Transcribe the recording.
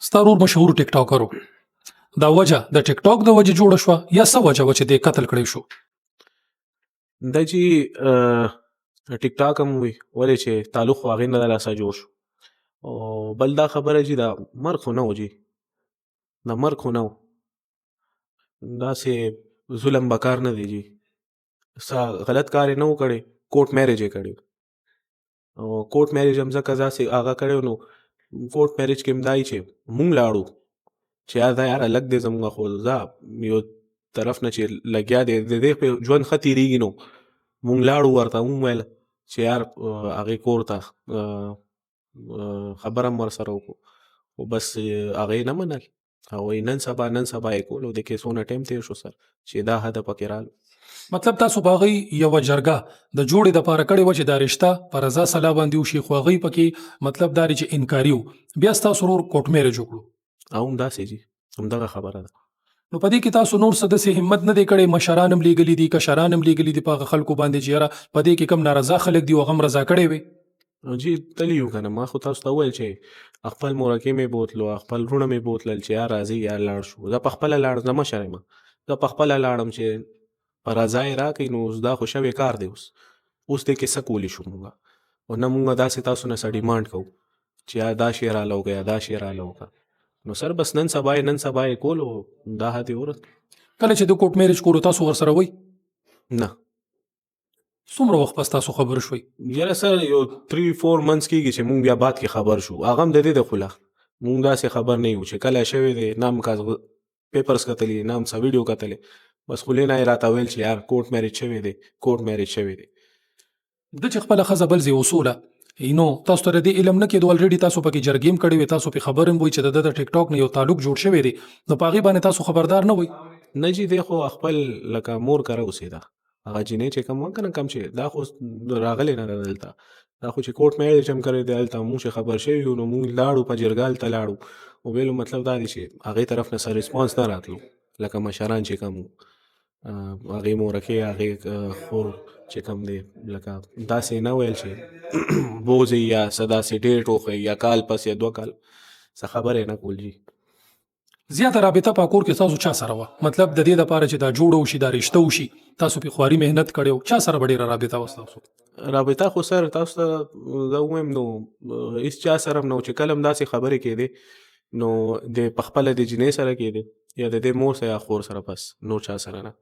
ستا ورور مشهور ټیک ټاکر و. دا وجه د ټیک ټاک د وجې جوړه شوه یا څه وجه وه چې دی قتل کړی شو؟ دا چې ټیک ټاک هم وي ولې چې تعلق خو هغې نه د لاسه جوړ شو. او بل دا خبره چې دا مرګ خو نه و جي، دا مرګ خو نه و، داسې ظلم به کار نه دی جي. غلط کار یې نه و کړی، کوټ میرج یې کړی او کوټ میرج هم ځکه داسې هغه کړی نو کوټ میرج کې هم دا چې مونږ لاړو چې دا یاره لږ دی زمونږ خو دا یو طرف نه چې لګیا دی د دې په ژوند ښه تېرېږي نو مونږ لاړو ورته وویل چې یار هغې کور ته خبره هم ورسره وکړو خو بس هغې نه منل. هغوی نن سبا یې کول او د کې څونه ټایم تېر شو سر چې دا حده پکې رالو. مطلب تاسو په هغې یوه جرګه د جوړې دپاره کړې وه چې دا رشته په رضا سلا باندې وشي، خو هغوی پکې مطلب دا دی چې انکاري و، بیا ستاسو ورور کوټ میرج وکړو او هم داسې جي همدغه خبره ده. نو په دې کې تاسو نور څه داسې همت نه دی کړی؟ مشران هم لیږلي دي، کشران هم لیږلي دي په هغه خلکو باندې چې یاره په دې کې کم نارضا خلک دي او هغه هم رضا کړی وي؟ جی تللی یو که نه، ما خو تاسو ته وویل چې خپل مورکې مې بوتلو، خپل وروڼه مې بوتلل چې یا راځئ یا لاړ شو. زه په خپله لاړم، زه مشر یم، زه په خپله لاړم چې په رضا یې راکړئ. نو اوس دا خو شوی کار دی، اوس دې کې څه کولی شو مونږ؟ او نه مونږ داسې تاسو نه څه ډیمانډ کوو چې یا دا شی راله وکړه یا دا شی راله وکړه. نو سر بس نن سبا یې کول او دا حد یې ورسېد. کله چې د کوټ میرج کولو تاسو ورسره وئ؟ نه. څومره وخت پس تاسو خبر شوئ؟ یاره سر یو 3-4 منث کېږي چې مونږ بیا بعد کې خبر شو. هغه هم د دې د خوله مونږ داسې خبر نه یو چې کله شوی دی، نه هم پیپرز کتلي، نه هم څه ویډیو کتلی، بس خولې نه یې راته ویل چې یار کوټ میرج شوی دی، کوټ میرج شوی دی. ده چې خپله ښځه بل ځای وصوله نو تاسو ته د دې علم نه کېدو؟ الریډي تاسو پکې جرګې هم کړې وې، تاسو پې خبر هم وئ چې د ده د ټیک ټاک نه یو تعلق جوړ شوی دی، نو په هغې باندې تاسو خبردار نه وئ؟ نه جي دی خو خپل لکه مور کره اوسېده. هغه جینۍ چې کوم وه که نه کم چې دا خو راغلی نه ده دلته، دا خو چې کوټ میرج هم کړی دی هلته مونږ چې خبر شوي یو نو مونږ لاړو په جرګه هلته لاړو او ویلو مطلب دا دی چې هغې طرف نه څه ریسپانس نه راتلو لکه مشران چې کوم هغې مورکې هغې خور چې کوم دی لکه داسې نه ویل چې بوځئ یا څه داسې ډیټ وښئ یا کال پس یا 2 کال څه خبرې نه کول جي. زیاته رابطه په کور کې تاسو چا سره وه؟ مطلب د دې دپاره چې دا جوړه وشي، دا رشته وشي، تاسو پې خواري محنت کړی و، چا سره به ډېره رابطه وه ستاسو؟ رابطه خو سر تاسو ته زه ووایم نو هېڅ چا سره هم نه و چې کله هم داسې خبرې کېدې نو د په خپله د جینۍ سره کېدې یا د دې مور سره یا خور سره، بس نور چا سره نه.